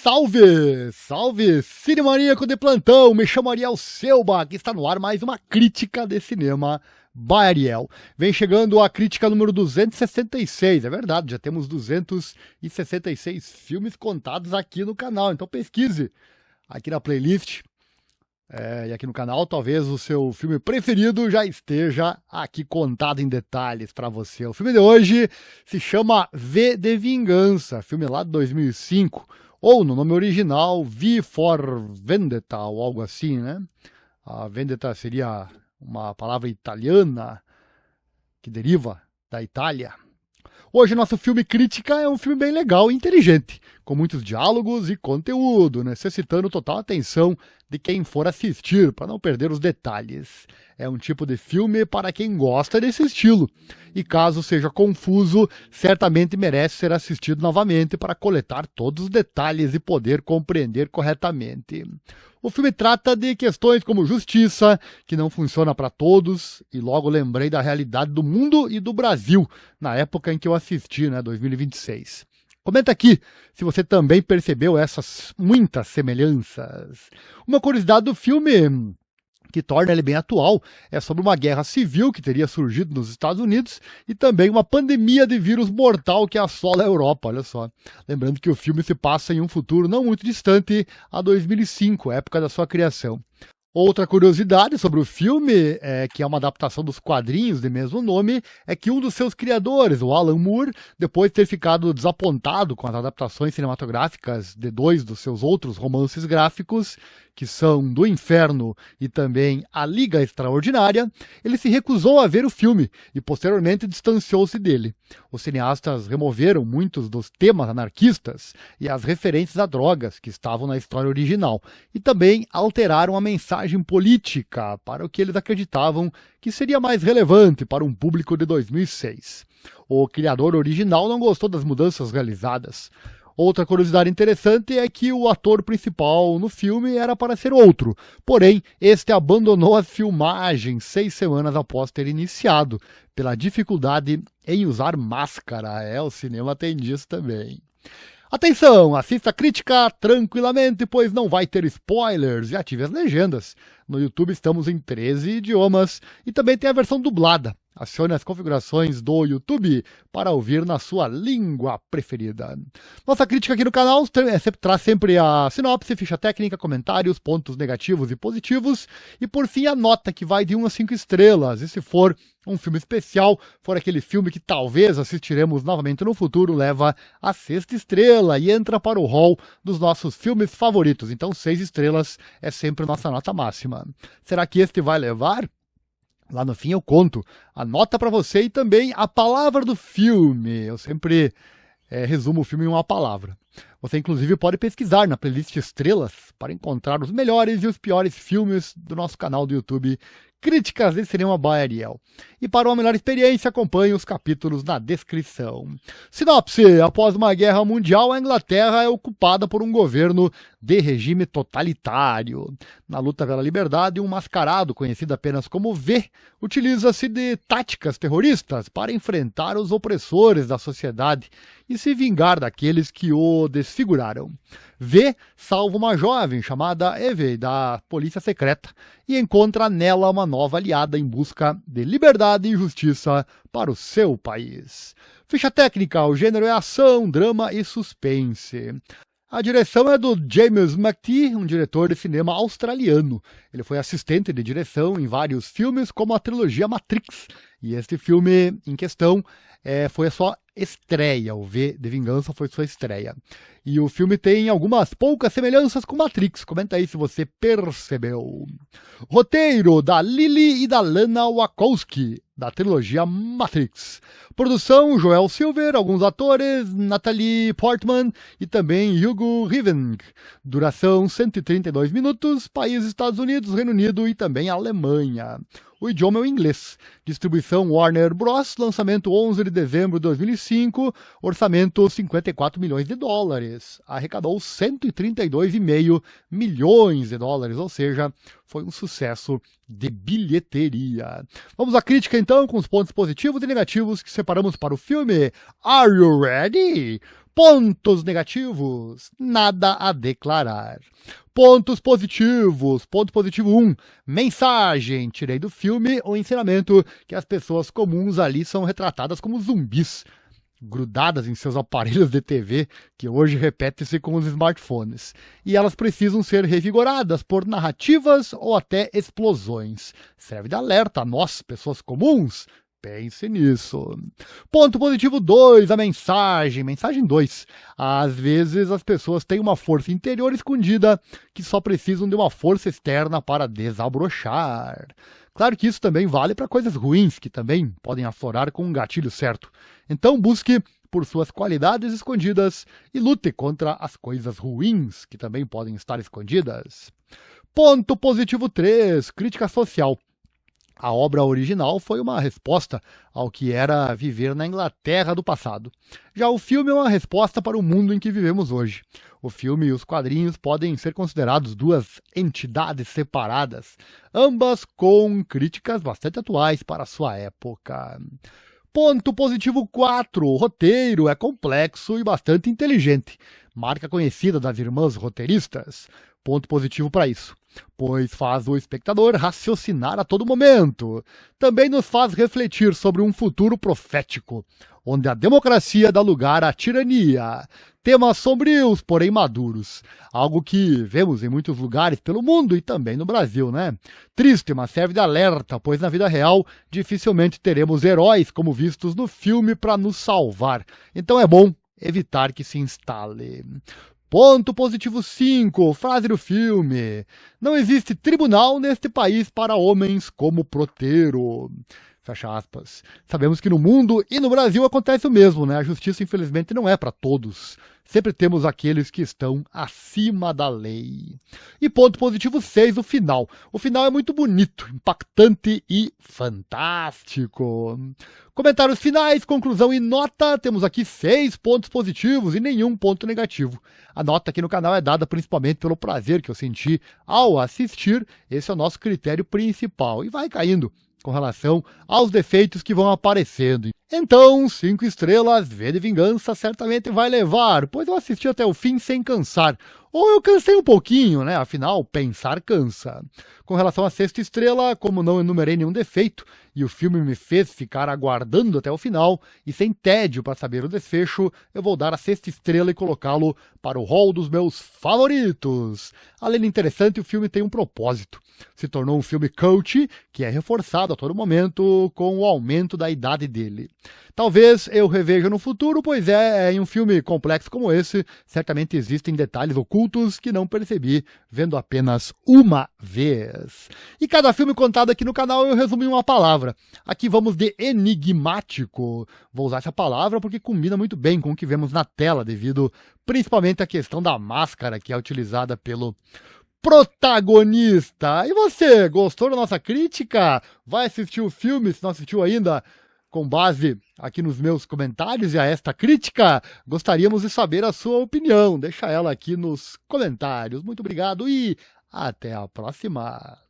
Salve! Salve, cinemaníaco de plantão! Me chamo Ariel Selba, que está no ar mais uma crítica de cinema by Ariel. Vem chegando a crítica número 266, é verdade, já temos 266 filmes contados aqui no canal, então pesquise aqui na playlist e aqui no canal, talvez o seu filme preferido já esteja aqui contado em detalhes para você. O filme de hoje se chama V de Vingança, filme lá de 2005, ou no nome original, V for Vendetta, ou algo assim, né? A Vendetta seria uma palavra italiana que deriva da Itália. Hoje nosso filme crítica é um filme bem legal e inteligente, com muitos diálogos e conteúdo, necessitando total atenção de quem for assistir, para não perder os detalhes. É um tipo de filme para quem gosta desse estilo, e caso seja confuso, certamente merece ser assistido novamente para coletar todos os detalhes e poder compreender corretamente. O filme trata de questões como justiça, que não funciona para todos, e logo lembrei da realidade do mundo e do Brasil, na época em que eu assisti, 2026. Comenta aqui se você também percebeu essas muitas semelhanças. Uma curiosidade do filme que torna ele bem atual é sobre uma guerra civil que teria surgido nos Estados Unidos e também uma pandemia de vírus mortal que assola a Europa, olha só. Lembrando que o filme se passa em um futuro não muito distante, a 2005, época da sua criação. Outra curiosidade sobre o filme, que é uma adaptação dos quadrinhos de mesmo nome, é que um dos seus criadores, o Alan Moore, depois de ter ficado desapontado com as adaptações cinematográficas de dois dos seus outros romances gráficos, que são Do Inferno e também A Liga Extraordinária, ele se recusou a ver o filme e posteriormente distanciou-se dele. Os cineastas removeram muitos dos temas anarquistas e as referências a drogas que estavam na história original, e também alteraram a mensagem política para o que eles acreditavam que seria mais relevante para um público de 2006. O criador original não gostou das mudanças realizadas. Outra curiosidade interessante é que o ator principal no filme era para ser outro, porém, este abandonou a filmagem 6 semanas após ter iniciado, pela dificuldade em usar máscara. O cinema tem disso também. Atenção, assista a crítica tranquilamente, pois não vai ter spoilers, e ative as legendas. No YouTube estamos em 13 idiomas e também tem a versão dublada. Acione as configurações do YouTube para ouvir na sua língua preferida. Nossa crítica aqui no canal traz sempre a sinopse, ficha técnica, comentários, pontos negativos e positivos, e por fim a nota que vai de 1 a 5 estrelas. E se for um filme especial, for aquele filme que talvez assistiremos novamente no futuro, leva a 6ª estrela e entra para o hall dos nossos filmes favoritos. Então 6 estrelas é sempre nossa nota máxima. Será que este vai levar? Lá no fim eu conto a nota para você e também a palavra do filme. Eu sempre resumo o filme em uma palavra. Você inclusive pode pesquisar na playlist Estrelas para encontrar os melhores e os piores filmes do nosso canal do YouTube, Críticas de Cinema by Ariel. E para uma melhor experiência, acompanhe os capítulos na descrição. Sinopse: após uma guerra mundial, a Inglaterra é ocupada por um governo de regime totalitário. Na luta pela liberdade, um mascarado, conhecido apenas como V, utiliza-se de táticas terroristas para enfrentar os opressores da sociedade e se vingar daqueles que o desfiguraram. V salva uma jovem chamada Eve da polícia secreta e encontra nela uma nova aliada em busca de liberdade e justiça para o seu país. Ficha técnica: o gênero é ação, drama e suspense. A direção é do James McTee, um diretor de cinema australiano. Ele foi assistente de direção em vários filmes, como a trilogia Matrix. E este filme em questão foi a sua estreia. O V de Vingança foi sua estreia. E o filme tem algumas poucas semelhanças com Matrix. Comenta aí se você percebeu. Roteiro da Lily e da Lana Wachowski, da trilogia Matrix. Produção: Joel Silver, alguns atores, Natalie Portman e também Hugo Weaving. Duração: 132 minutos, país Estados Unidos, Reino Unido e também Alemanha. O idioma é o inglês. Distribuição Warner Bros. Lançamento 11 de dezembro de 2005. Orçamento $54 milhões. Arrecadou 132,5 milhões de dólares, ou seja, foi um sucesso de bilheteria. Vamos à crítica então. então com os pontos positivos e negativos que separamos para o filme. Are you ready? Pontos negativos, nada a declarar. Pontos positivos. Ponto positivo 1. Mensagem. Tirei do filme o ensinamento que as pessoas comuns ali são retratadas como zumbis, grudadas em seus aparelhos de TV, que hoje repete-se com os smartphones. E elas precisam ser revigoradas por narrativas ou até explosões. Serve de alerta a nós, pessoas comuns. Pense nisso. Ponto positivo 2, a mensagem. Mensagem 2. Às vezes as pessoas têm uma força interior escondida que só precisam de uma força externa para desabrochar. Claro que isso também vale para coisas ruins, que também podem aflorar com um gatilho certo. Então busque por suas qualidades escondidas e lute contra as coisas ruins, que também podem estar escondidas. Ponto positivo 3, crítica social. A obra original foi uma resposta ao que era viver na Inglaterra do passado. Já o filme é uma resposta para o mundo em que vivemos hoje. O filme e os quadrinhos podem ser considerados duas entidades separadas, ambas com críticas bastante atuais para a sua época. Ponto positivo 4. O roteiro é complexo e bastante inteligente. Marca conhecida das irmãs roteiristas. Ponto positivo para isso, pois faz o espectador raciocinar a todo momento. Também nos faz refletir sobre um futuro profético, onde a democracia dá lugar à tirania. Temas sombrios, porém maduros. Algo que vemos em muitos lugares pelo mundo e também no Brasil, né? Triste, mas serve de alerta, pois na vida real dificilmente teremos heróis como vistos no filme para nos salvar. Então é bom evitar que se instale. Ponto positivo 5, frase do filme. Não existe tribunal neste país para homens como Protero. Fecha aspas. Sabemos que no mundo e no Brasil acontece o mesmo, né? A justiça, infelizmente, não é para todos. Sempre temos aqueles que estão acima da lei. E ponto positivo 6, o final. O final é muito bonito, impactante e fantástico. Comentários finais, conclusão e nota. Temos aqui 6 pontos positivos e nenhum ponto negativo. A nota aqui no canal é dada principalmente pelo prazer que eu senti ao assistir. Esse é o nosso critério principal. E vai caindo com relação aos defeitos que vão aparecendo. Então, 5 estrelas, V de Vingança certamente vai levar, pois eu assisti até o fim sem cansar. Ou eu cansei um pouquinho, né? Afinal, pensar cansa. Com relação à 6ª estrela, como não enumerei nenhum defeito, e o filme me fez ficar aguardando até o final, e sem tédio para saber o desfecho, eu vou dar a 6ª estrela e colocá-lo para o hall dos meus favoritos. Além de interessante, o filme tem um propósito. Se tornou um filme cult, que é reforçado a todo momento com o aumento da idade dele. Talvez eu reveja no futuro, pois em um filme complexo como esse, certamente existem detalhes ocultos que não percebi vendo apenas uma vez. E cada filme contado aqui no canal eu resumi em uma palavra. Aqui vamos de enigmático. Vou usar essa palavra porque combina muito bem com o que vemos na tela, devido principalmente à questão da máscara que é utilizada pelo protagonista. E você, gostou da nossa crítica? Vai assistir o filme, se não assistiu ainda? Com base aqui nos meus comentários e a esta crítica, gostaríamos de saber a sua opinião. Deixa ela aqui nos comentários. Muito obrigado e até a próxima!